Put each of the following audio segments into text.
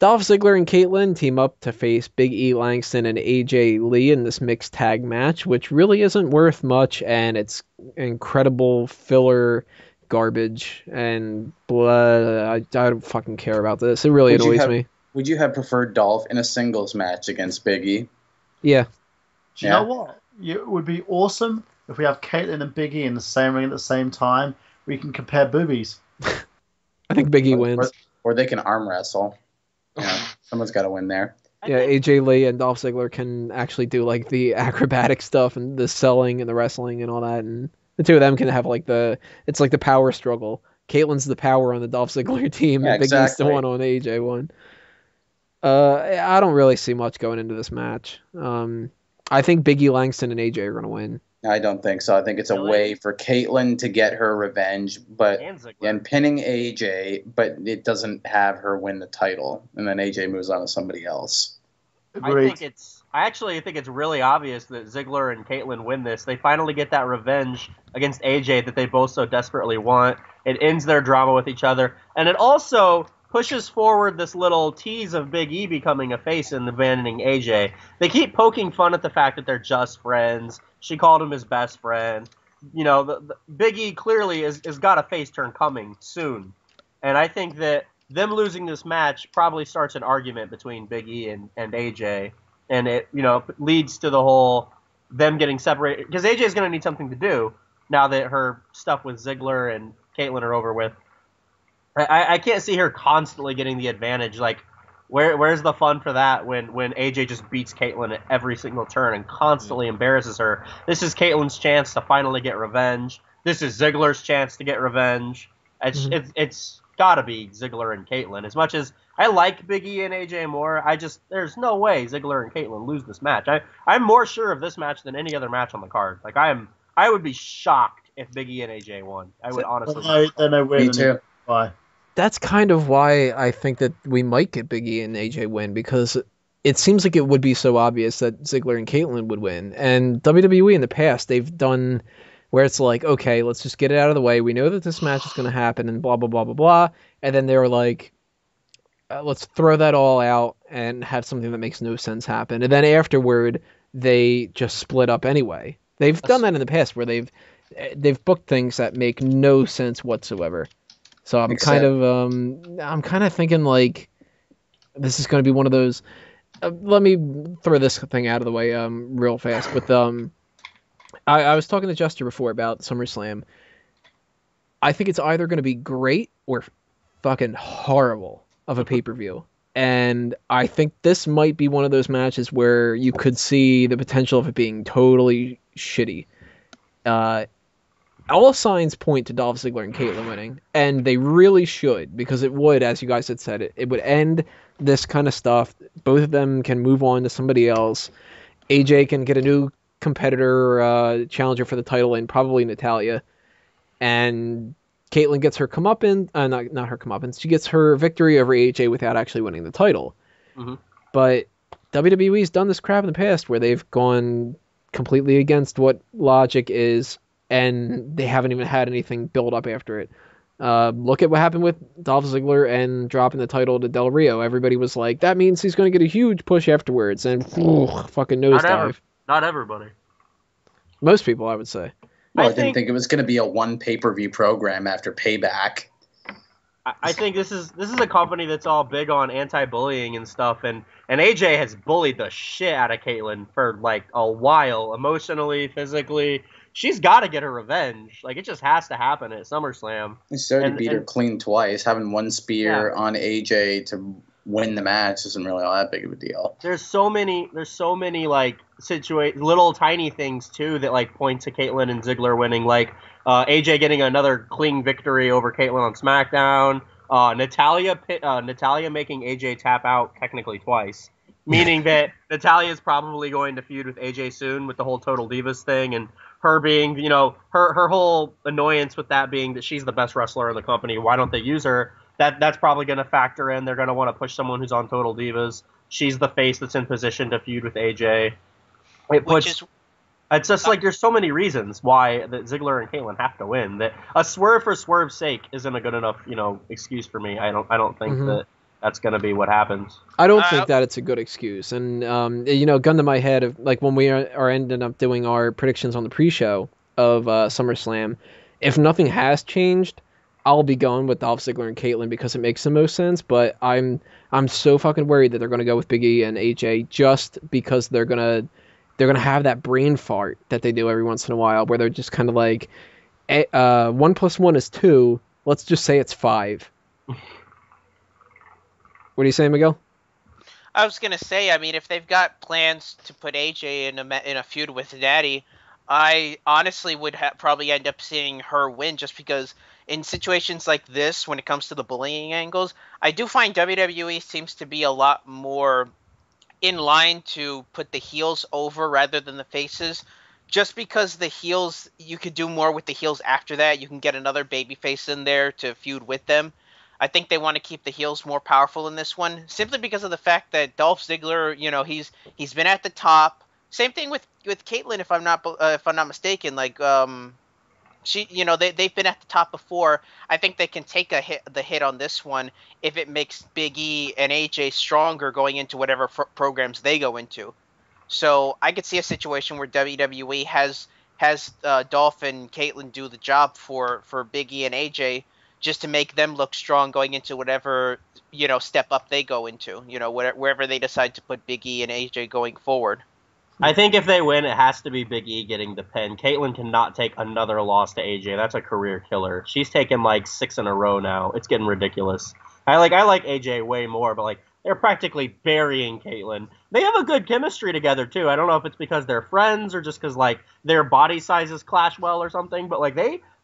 Dolph Ziggler and Kaitlyn team up to face Big E, Langston, and AJ Lee in this mixed tag match, which really isn't worth much, and it's incredible filler garbage, and blah. I don't fucking care about this. It really annoys me. Would you have preferred Dolph in a singles match against Big E? Yeah. Do you know what? It would be awesome if we have Kaitlyn and Big E in the same ring at the same time. We can compare boobies. I think Big E wins. Or they can arm wrestle. Someone's got to win there. Yeah, AJ Lee and Dolph Ziggler can actually do like the acrobatic stuff and the selling and the wrestling and all that, and the two of them can have like it's like the power struggle. Kaitlyn's the power on the Dolph Ziggler team, and Big E's the one on the AJ one. I don't really see much going into this match. I think Big E, Langston, and AJ are going to win. I don't think so. I think it's a way for Kaitlyn to get her revenge, and pinning AJ, but it doesn't have her win the title, and then AJ moves on to somebody else. Agreed. I actually think it's really obvious that Ziggler and Kaitlyn win this. They finally get that revenge against AJ that they both so desperately want. It ends their drama with each other, and it also pushes forward this little tease of Big E becoming a face and abandoning AJ. They keep poking fun at the fact that they're just friends. She called him his best friend. The Big E clearly is got a face turn coming soon. And I think that them losing this match probably starts an argument between Big E and AJ. And it, leads to the whole them getting separated. Because AJ is going to need something to do now that her stuff with Ziggler and Kaitlyn are over with. I can't see her constantly getting the advantage. Like, where's the fun for that when AJ just beats Kaitlyn at every single turn and constantly embarrasses her? This is Kaitlyn's chance to finally get revenge. This is Ziggler's chance to get revenge. It's got to be Ziggler and Kaitlyn. As much as I like Big E and AJ more, there's no way Ziggler and Kaitlyn lose this match. I'm more sure of this match than any other match on the card. Like, I would be shocked if Big E and AJ won. I would honestly. Then I win. Me too. Bye. That's kind of why I think that we might get Big E and AJ win, because it seems like it would be so obvious that Ziggler and Kaitlyn would win. And WWE in the past, they've done where it's like, okay, let's just get it out of the way. We know that this match is going to happen and blah, blah, blah, blah, blah. And then they were like, let's throw that all out and have something that makes no sense happen. And then afterward, they just split up anyway. They've done that in the past where they've booked things that make no sense whatsoever. So I'm kind of thinking like this is going to be one of those. Let me throw this thing out of the way real fast. With I was talking to Jester before about SummerSlam. I think it's either going to be great or fucking horrible of a pay-per-view. And I think this might be one of those matches where you could see the potential of it being totally shitty. All signs point to Dolph Ziggler and Kaitlyn winning, and they really should, because it would, as you guys had said, it would end this kind of stuff. Both of them can move on to somebody else. AJ can get a new competitor, challenger for the title, and probably Natalya. And Kaitlyn gets her comeuppance, not her comeuppance, she gets her victory over AJ without actually winning the title. Mm-hmm. But WWE's done this crap in the past where they've gone completely against what logic is, and they haven't even had anything build up after it. Look at what happened with Dolph Ziggler and dropping the title to Del Rio. Everybody was like, that means he's going to get a huge push afterwards, and fucking nosedive. Not everybody. Most people, I would say. Well, I didn't think it was going to be a one pay-per-view program after Payback. I think this is a company that's all big on anti-bullying and stuff, and AJ has bullied the shit out of Kaitlyn for like a while, emotionally, physically. She's got to get her revenge. Like, it just has to happen at SummerSlam. He started to beat her clean twice. Having one spear on AJ to win the match isn't really all that big of a deal. There's so many like little tiny things too that like point to Kaitlyn and Ziggler winning. Like AJ getting another clean victory over Kaitlyn on SmackDown. Natalya making AJ tap out technically twice, meaning that Natalya is probably going to feud with AJ soon with the whole Total Divas thing, and her being, her whole annoyance with that being that she's the best wrestler in the company. Why don't they use her? That's probably going to factor in. They're going to want to push someone who's on Total Divas. She's the face that's in position to feud with AJ. It's just like there's so many reasons why that Ziggler and Kaitlyn have to win. That a swerve for swerve's sake isn't a good enough excuse for me. I don't think that's going to be what happens. I don't think that it's a good excuse. And, gun to my head, of like when we are ending up doing our predictions on the pre-show of SummerSlam, if nothing has changed, I'll be going with Dolph Ziggler and Kaitlyn because it makes the most sense. But I'm so fucking worried that they're going to go with Big E and AJ just because they're gonna have that brain fart that they do every once in a while, where they're just kind of like, 1 + 1 is 2. Let's just say it's 5. What are you saying, Miguel? I was gonna say, I mean, if they've got plans to put AJ in a feud with Daddy, I honestly would probably end up seeing her win, just because in situations like this, when it comes to the bullying angles, I do find WWE seems to be a lot more in line to put the heels over rather than the faces. Just because the heels, you could do more with the heels after that. You can get another babyface in there to feud with them. I think they want to keep the heels more powerful in this one, simply because of the fact that Dolph Ziggler, he's been at the top. Same thing with Kaitlyn, if I'm not mistaken. Like they've been at the top before. I think they can take the hit on this one if it makes Big E and AJ stronger going into whatever programs they go into. So I could see a situation where WWE has Dolph and Kaitlyn do the job for Big E and AJ, just to make them look strong going into whatever, step up they go into, wherever they decide to put Big E and AJ going forward. I think if they win, it has to be Big E getting the pin. Kaitlyn cannot take another loss to AJ. That's a career killer. She's taken like 6 in a row now. It's getting ridiculous. I like AJ way more, but they're practically burying Kaitlyn. They have a good chemistry together too. I don't know if it's because they're friends or just because their body sizes clash well or something, but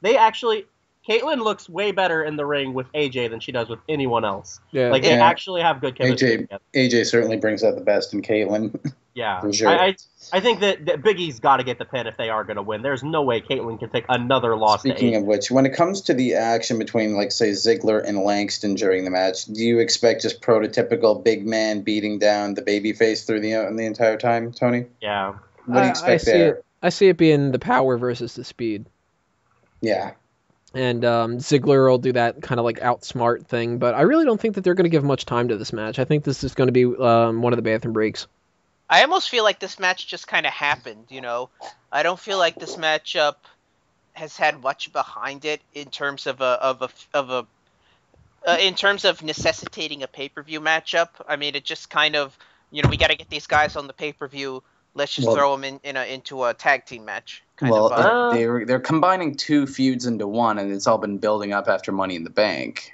they actually, Kaitlyn looks way better in the ring with AJ than she does with anyone else. Yeah, they actually have good chemistry together. AJ certainly brings out the best in Kaitlyn. Yeah, for sure. I think that Big E's got to get the pin if they are going to win. There's no way Kaitlyn can take another loss. Speaking of which, when it comes to the action between, say, Ziggler and Langston during the match, do you expect just prototypical big man beating down the babyface through the entire time, Tony? Yeah. What do you expect there? I see it being the power versus the speed. Yeah. And Ziggler will do that kind of outsmart thing, but I really don't think that they're going to give much time to this match. I think this is going to be one of the bathroom breaks. I almost feel like this match just kind of happened, I don't feel like this matchup has had much behind it in terms of in terms of necessitating a pay-per-view matchup. I mean, it just kind of, we got to get these guys on the pay-per-view. Let's just throw them into a tag team match. They're combining 2 feuds into one, and it's all been building up after Money in the Bank.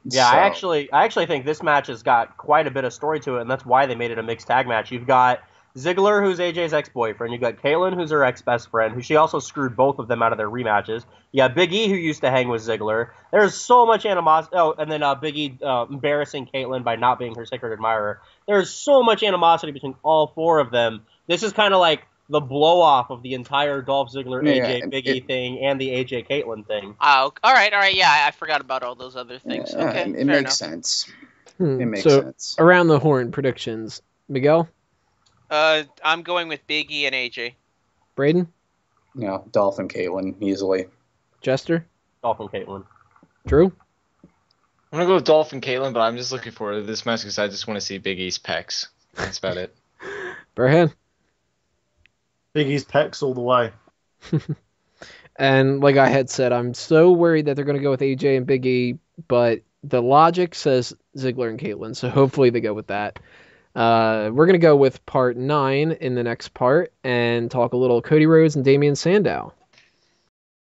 Yeah, so. I actually think this match has got quite a bit of story to it, and that's why they made it a mixed tag match. You've got Ziggler, who's AJ's ex-boyfriend. You've got Kaitlyn, who's her ex-best friend, who she also screwed both of them out of their rematches. You got Big E, who used to hang with Ziggler. There's so much animosity. Oh, and then Big E embarrassing Kaitlyn by not being her sacred admirer. There's so much animosity between all 4 of them. This is kind of like the blow-off of the entire Dolph Ziggler, AJ, Big E thing, and the AJ Kaitlyn thing. Oh, all right. Yeah, I forgot about all those other things. Yeah, okay, it makes sense. It makes sense. Around the horn predictions. Miguel? I'm going with Big E and AJ. Braden? Yeah, Dolph and Kaitlyn, easily. Jester? Dolph and Kaitlyn. Drew? I'm going to go with Dolph and Kaitlyn, but I'm just looking forward to this match because I just want to see Big E's pecs. That's about it. Burhan? Big E's pecs all the way. And like I had said, I'm so worried that they're going to go with AJ and Big E, but the logic says Ziggler and Kaitlyn, so hopefully they go with that. We're going to go with part 9 in the next part and talk a little Cody Rhodes and Damian Sandow.